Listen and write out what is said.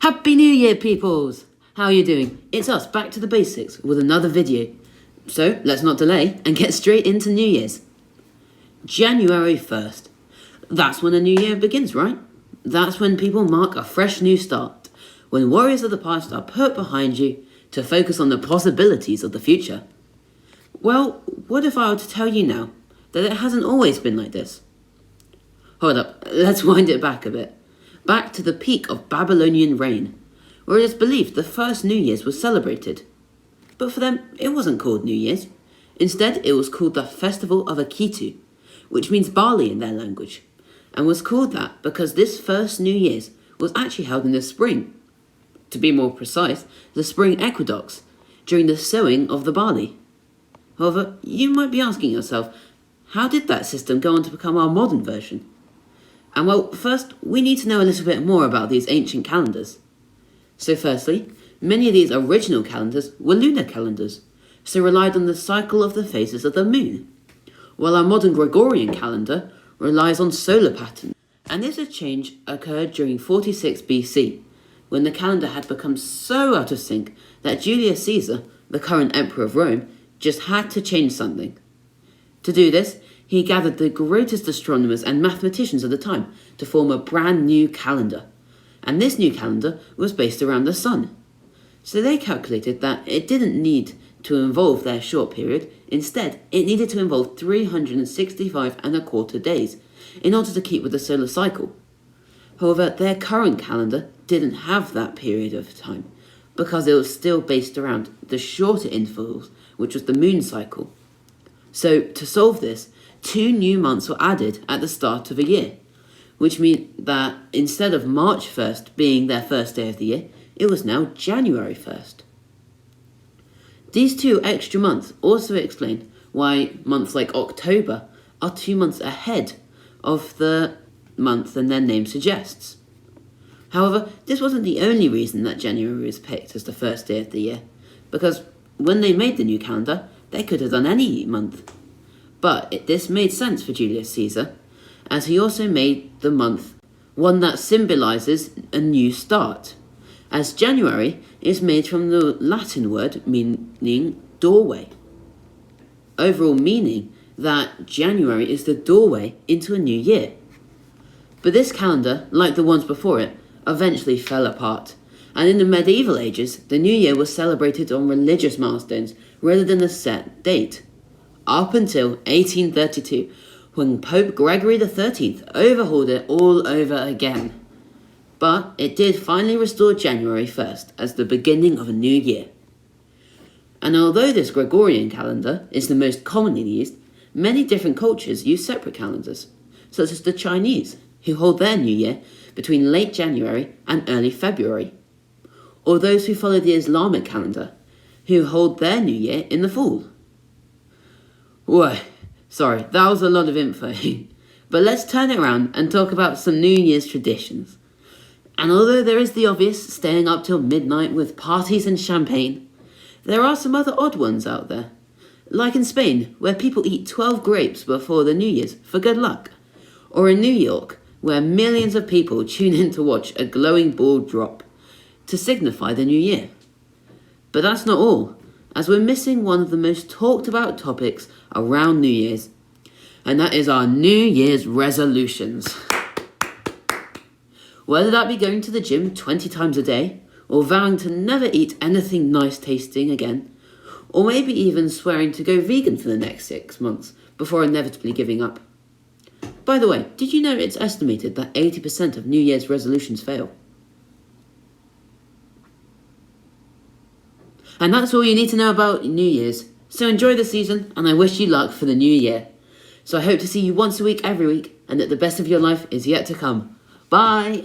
Happy New Year, peoples! How are you doing? It's us, back to the basics, with another video. So, let's not delay and get straight into New Year's. January 1st. That's when a new year begins, right? That's when people mark a fresh new start. When worries of the past are put behind you to focus on the possibilities of the future. Well, what if I were to tell you now that it hasn't always been like this? Hold up, let's wind it back a bit. Back to the peak of Babylonian reign, where it is believed the first New Year's was celebrated. But for them, it wasn't called New Year's. Instead, it was called the Festival of Akitu, which means barley in their language, and was called that because this first New Year's was actually held in the spring. To be more precise, the spring equinox, during the sowing of the barley. However, you might be asking yourself, how did that system go on to become our modern version? And well, first, we need to know a little bit more about these ancient calendars. So firstly, many of these original calendars were lunar calendars, so relied on the cycle of the phases of the moon, while our modern Gregorian calendar relies on solar patterns. And this change occurred during 46 BC, when the calendar had become so out of sync that Julius Caesar, the current emperor of Rome, just had to change something. To do this, he gathered the greatest astronomers and mathematicians of the time to form a brand new calendar. And this new calendar was based around the sun. So they calculated that it didn't need to involve their short period. Instead, it needed to involve 365 and a quarter days in order to keep with the solar cycle. However, their current calendar didn't have that period of time because it was still based around the shorter intervals, which was the moon cycle. So to solve this, 2 new months were added at the start of a year, which meant that instead of March 1st being their first day of the year, it was now January 1st. These 2 extra months also explain why months like October are 2 months ahead of the month than their name suggests. However, this wasn't the only reason that January was picked as the first day of the year, because when they made the new calendar, they could have done any month. But this made sense for Julius Caesar, as he also made the month one that symbolises a new start, as January is made from the Latin word meaning doorway. Overall meaning that January is the doorway into a new year. But this calendar, like the ones before it, eventually fell apart, and in the medieval ages, the new year was celebrated on religious milestones rather than a set date. Up until 1832, when Pope Gregory XIII overhauled it all over again. But it did finally restore January 1st as the beginning of a new year. And although this Gregorian calendar is the most commonly used, many different cultures use separate calendars, such as the Chinese, who hold their new year between late January and early February, or those who follow the Islamic calendar, who hold their new year in the fall. Whoa, sorry, that was a lot of info. But let's turn it around and talk about some New Year's traditions. And although there is the obvious staying up till midnight with parties and champagne, there are some other odd ones out there. Like in Spain, where people eat 12 grapes before the New Year's for good luck. Or in New York, where millions of people tune in to watch a glowing ball drop to signify the new year. But that's not all, as we're missing one of the most talked about topics around New Year's, and that is our New Year's resolutions. Whether that be going to the gym 20 times a day, or vowing to never eat anything nice tasting again, or maybe even swearing to go vegan for the next 6 months before inevitably giving up. By the way, did you know it's estimated that 80% of New Year's resolutions fail? And that's all you need to know about New Year's. So enjoy the season, and I wish you luck for the new year. So I hope to see you once a week, every week, and that the best of your life is yet to come. Bye!